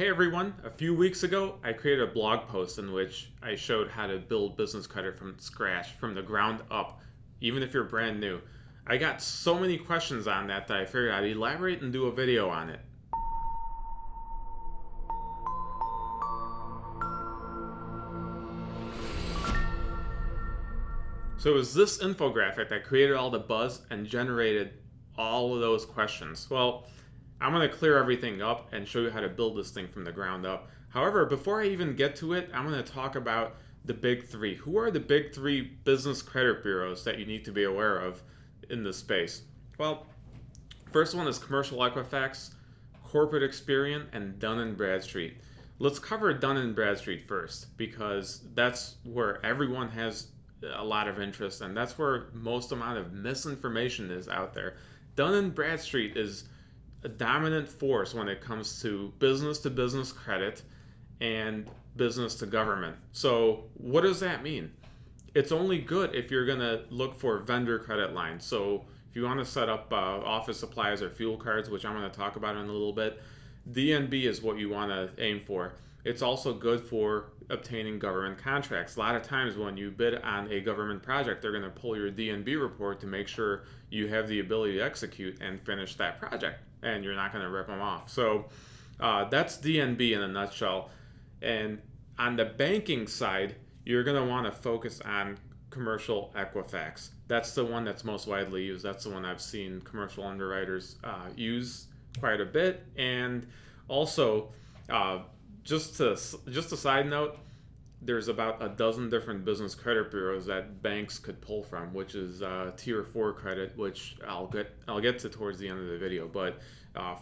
Hey everyone, a few weeks ago I created a blog post in which I showed how to build business credit from scratch, from the ground up, even if you're brand new. I got so many questions on that I figured I'd elaborate and do a video on it. So it was this infographic that created all the buzz and generated all of those questions. Well, I'm going to clear everything up and show you how to build this thing from the ground up. However, before I even get to it, I'm going to talk about the big three. Who are the big three business credit bureaus that you need to be aware of in this space? Well, first one is Commercial Equifax, Corporate Experian, and Dun & Bradstreet. Let's cover Dun & Bradstreet first because that's where everyone has a lot of interest and that's where most amount of misinformation is out there. Dun & Bradstreet is a dominant force when it comes to business credit and business to government. So what does that mean? It's only good if you're going to look for vendor credit lines. So if you want to set up office supplies or fuel cards, which I'm going to talk about in a little bit, DNB is what you want to aim for. It's also good for obtaining government contracts. A lot of times when you bid on a government project, they're going to pull your DNB report to make sure you have the ability to execute and finish that project, and you're not going to rip them off. So that's DNB in a nutshell. And on the banking side, you're going to want to focus on Commercial Equifax. That's the one that's most widely used. That's the one I've seen commercial underwriters use quite a bit. And also, just a side note, there's about a dozen different business credit bureaus that banks could pull from, which is Tier 4 credit, which I'll get to towards the end of the video. But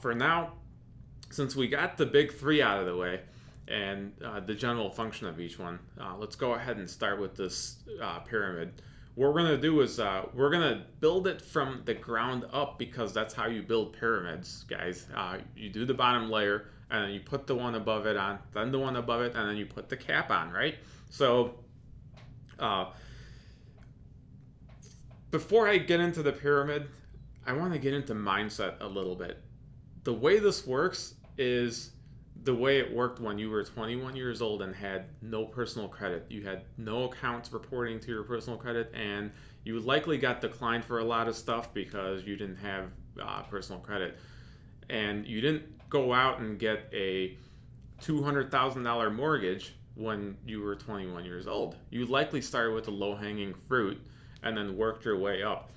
for now, since we got the big three out of the way and the general function of each one, let's go ahead and start with this pyramid. What we're going to do is we're going to build it from the ground up because that's how you build pyramids, guys. You do the bottom layer, and then you put the one above it on, then the one above it, and then you put the cap on, right? So before I get into the pyramid, I want to get into mindset a little bit. The way this works is the way it worked when you were 21 years old and had no personal credit. You had no accounts reporting to your personal credit, and you likely got declined for a lot of stuff because you didn't have personal credit. And you didn't go out and get a $200,000 mortgage when you were 21 years old. You likely started with the low-hanging fruit and then worked your way up.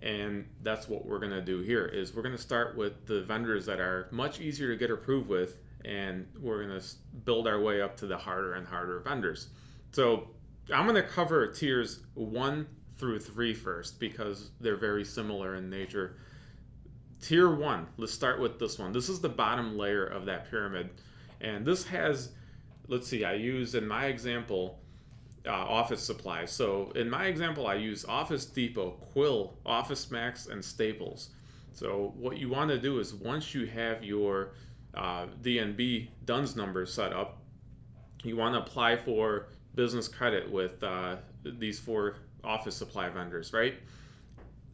And that's what we're going to do here is we're going to start with the vendors that are much easier to get approved with, and we're going to build our way up to the harder and harder vendors. So I'm going to cover tiers 1 through 3 first because they're very similar in nature. Tier 1, let's start with this one. This is the bottom layer of that pyramid. And this has, let's see, I use in my example office supplies. So in my example, I use Office Depot, Quill, Office Max, and Staples. So what you want to do is once you have your DNB DUNS number set up, you want to apply for business credit with these 4 office supply vendors, right?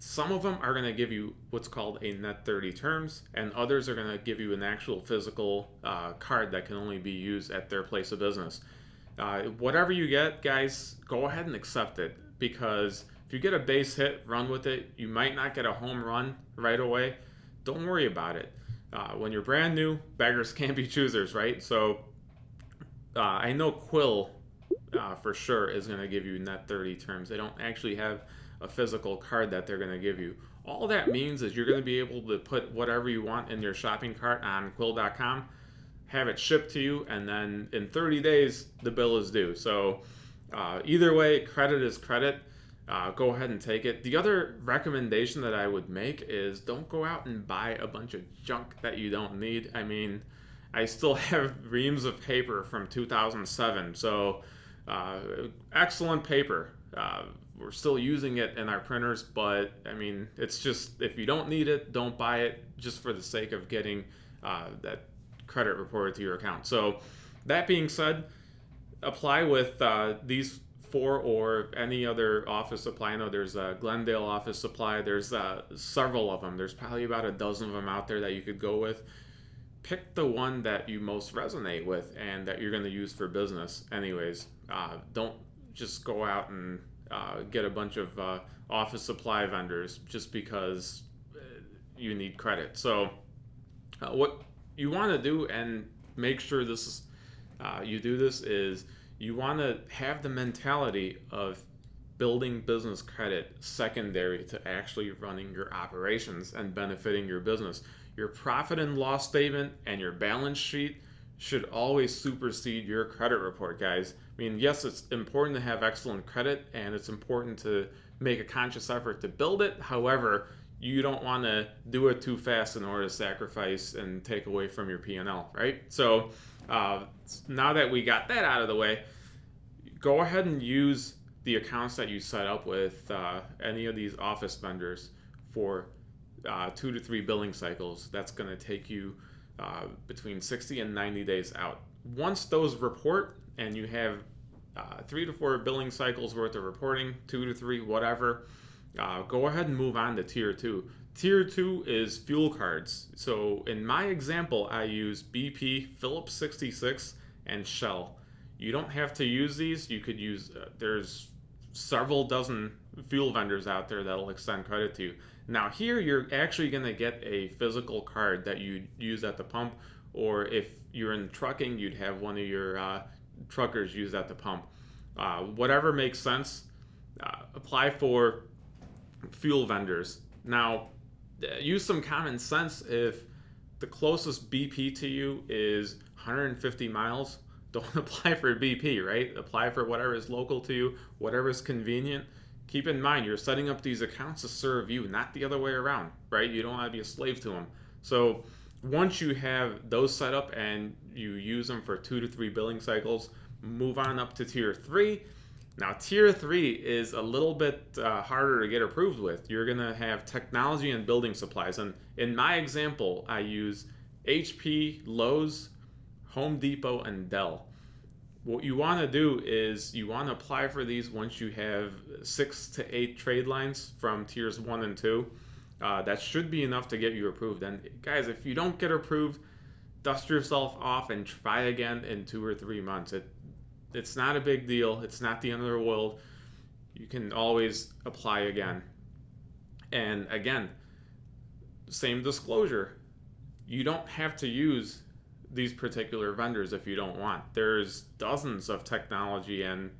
Some of them are going to give you what's called a net 30 terms, and others are going to give you an actual physical card that can only be used at their place of business. Whatever you get, guys, go ahead and accept it, because if you get a base hit, run with it. You might not get a home run right away. Don't worry about it. When you're brand new, beggars can't be choosers, right? So I know Quill for sure is going to give you net 30 terms. They don't actually have a physical card that they're going to give you. All that means is you're going to be able to put whatever you want in your shopping cart on quill.com, have it shipped to you, and then in 30 days the bill is due. So either way, credit is credit. Go ahead and take it. The other recommendation that I would make is don't go out and buy a bunch of junk that you don't need. I mean, I still have reams of paper from 2007, so excellent paper. We're still using it in our printers, but I mean, it's just, if you don't need it, don't buy it just for the sake of getting that credit reported to your account. So that being said, apply with these 4 or any other office supply. I know there's Glendale Office Supply. There's several of them. There's probably about a dozen of them out there that you could go with. pick the one that you most resonate with and that you're going to use for business anyways. Don't just go out and get a bunch of office supply vendors just because you need credit. So what you want to do, and make sure this is you do this, is you want to have the mentality of building business credit secondary to actually running your operations and benefiting your business. Your profit and loss statement and your balance sheet should always supersede your credit report, guys. I mean, yes, it's important to have excellent credit and it's important to make a conscious effort to build it. However, you don't want to do it too fast in order to sacrifice and take away from your P&L, right? So now that we got that out of the way, go ahead and use the accounts that you set up with any of these office vendors for 2 to 3 billing cycles. That's going to take you between 60 and 90 days out. Once those report and you have 3 to 4 billing cycles worth of reporting, 2 to 3, whatever, go ahead and move on to tier 2. Tier 2 is fuel cards. So in my example, I use BP, Phillips 66, and Shell. You don't have to use these. You could use, there's several dozen fuel vendors out there that'll extend credit to you. Now here you're actually going to get a physical card that you use at the pump, or if you're in trucking, you'd have one of your truckers use at the pump. Whatever makes sense, apply for fuel vendors. Now, use some common sense. If the closest BP to you is 150 miles, don't apply for BP, right? Apply for whatever is local to you, whatever is convenient. Keep in mind, you're setting up these accounts to serve you, not the other way around, right? You don't want to be a slave to them. So once you have those set up and you use them for 2 to 3 billing cycles, move on up to tier 3. Now, tier 3 is a little bit harder to get approved with. You're going to have technology and building supplies. And in my example, I use HP, Lowe's, Home Depot, and Dell. What you want to do is you want to apply for these once you have 6 to 8 trade lines from tiers 1 and 2. That should be enough to get you approved. And guys, if you don't get approved, dust yourself off and try again in 2 or 3 months. It's not a big deal. It's not the end of the world. You can always apply again. And again, same disclosure. You don't have to use these particular vendors if you don't want. There's dozens of technology and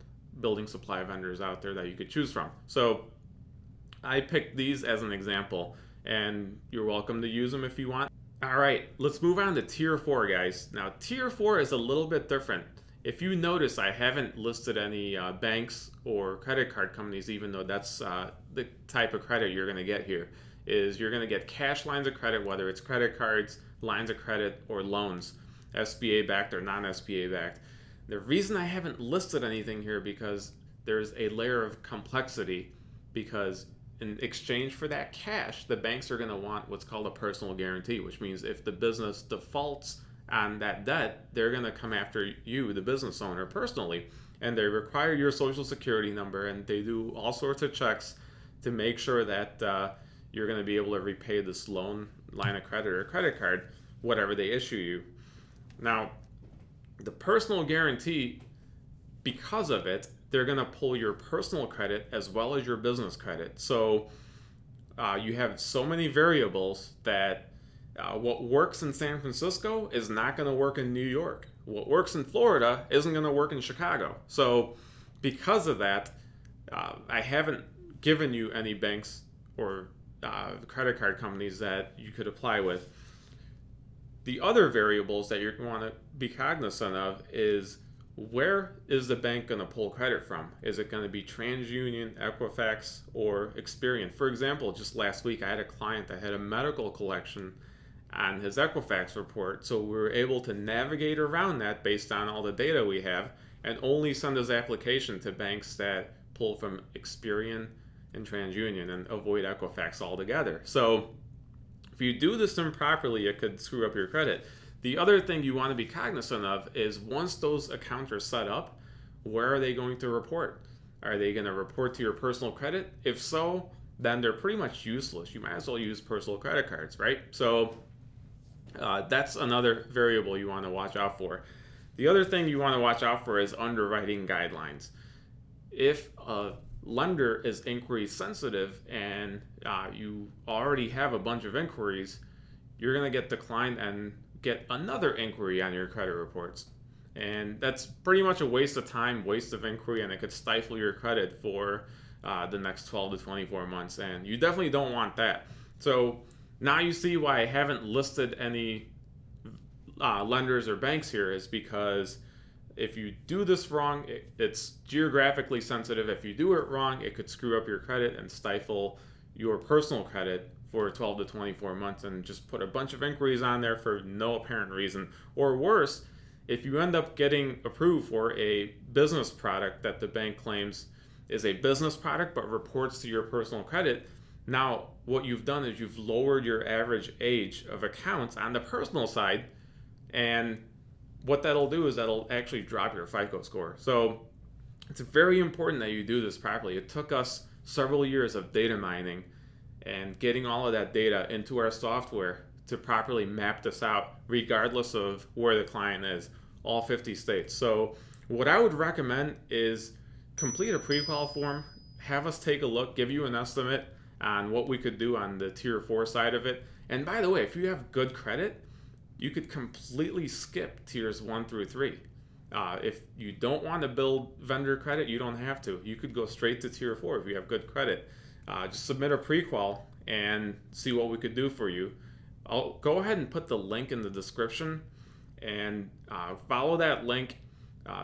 building supply vendors out there that you could choose from. So I picked these as an example, and you're welcome to use them if you want. All right, let's move on to tier 4, guys. Now, tier 4 is a little bit different. If you notice, I haven't listed any banks or credit card companies, even though that's the type of credit you're going to get here. Is you're going to get cash lines of credit, whether it's credit cards, lines of credit, or loans, SBA backed or non-SBA backed. The reason I haven't listed anything here because there's a layer of complexity, because in exchange for that cash, the banks are going to want what's called a personal guarantee, which means if the business defaults on that debt, they're going to come after you, the business owner, personally. And they require your social security number, and they do all sorts of checks to make sure that you're going to be able to repay this loan, line of credit, or credit card, whatever they issue you. Now, the personal guarantee, because of it, they're going to pull your personal credit as well as your business credit. So you have so many variables that what works in San Francisco is not going to work in New York. What works in Florida isn't going to work in Chicago. So because of that, I haven't given you any banks or credit card companies that you could apply with. The other variables that you want to be cognizant of is, where is the bank going to pull credit from? Is it going to be TransUnion, Equifax, or Experian? For example, just last week I had a client that had a medical collection on his Equifax report, so we were able to navigate around that based on all the data we have and only send his application to banks that pull from Experian and TransUnion and avoid Equifax altogether. So if you do this improperly, it could screw up your credit. The other thing you want to be cognizant of is, once those accounts are set up, where are they going to report? Are they going to report to your personal credit? If so, then they're pretty much useless. You might as well use personal credit cards, right? So That's another variable you want to watch out for. The other thing you want to watch out for is underwriting guidelines. If a lender is inquiry sensitive and you already have a bunch of inquiries, you're going to get declined and get another inquiry on your credit reports. And that's pretty much a waste of time, waste of inquiry, and it could stifle your credit for the next 12 to 24 months. And you definitely don't want that. So now you see why I haven't listed any lenders or banks here, is because if you do this wrong, it's geographically sensitive. If you do it wrong, it could screw up your credit and stifle your personal credit for 12 to 24 months and just put a bunch of inquiries on there for no apparent reason. Or worse, if you end up getting approved for a business product that the bank claims is a business product but reports to your personal credit, now what you've done is you've lowered your average age of accounts on the personal side, and what that'll do is that'll actually drop your FICO score. So it's very important that you do this properly. It took us several years of data mining and getting all of that data into our software to properly map this out, regardless of where the client is, all 50 states. So what I would recommend is complete a pre-qual form, have us take a look, give you an estimate on what we could do on the tier 4 side of it. And by the way, if you have good credit, you could completely skip tiers 1 through 3. If you don't want to build vendor credit, you don't have to. You could go straight to tier 4 if you have good credit. Just submit a pre-qual and see what we could do for you. I'll go ahead and put the link in the description, and follow that link,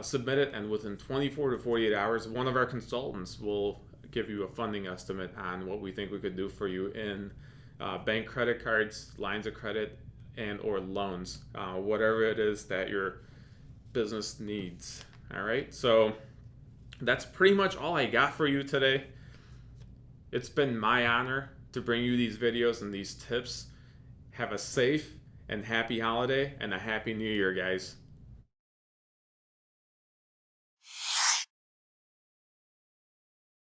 submit it, and within 24 to 48 hours, one of our consultants will give you a funding estimate on what we think we could do for you in bank credit cards, lines of credit, and or loans, whatever it is that your business needs. All right, so that's pretty much all I got for you today. It's been my honor to bring you these videos and these tips. Have a safe and happy holiday and a happy new year, guys.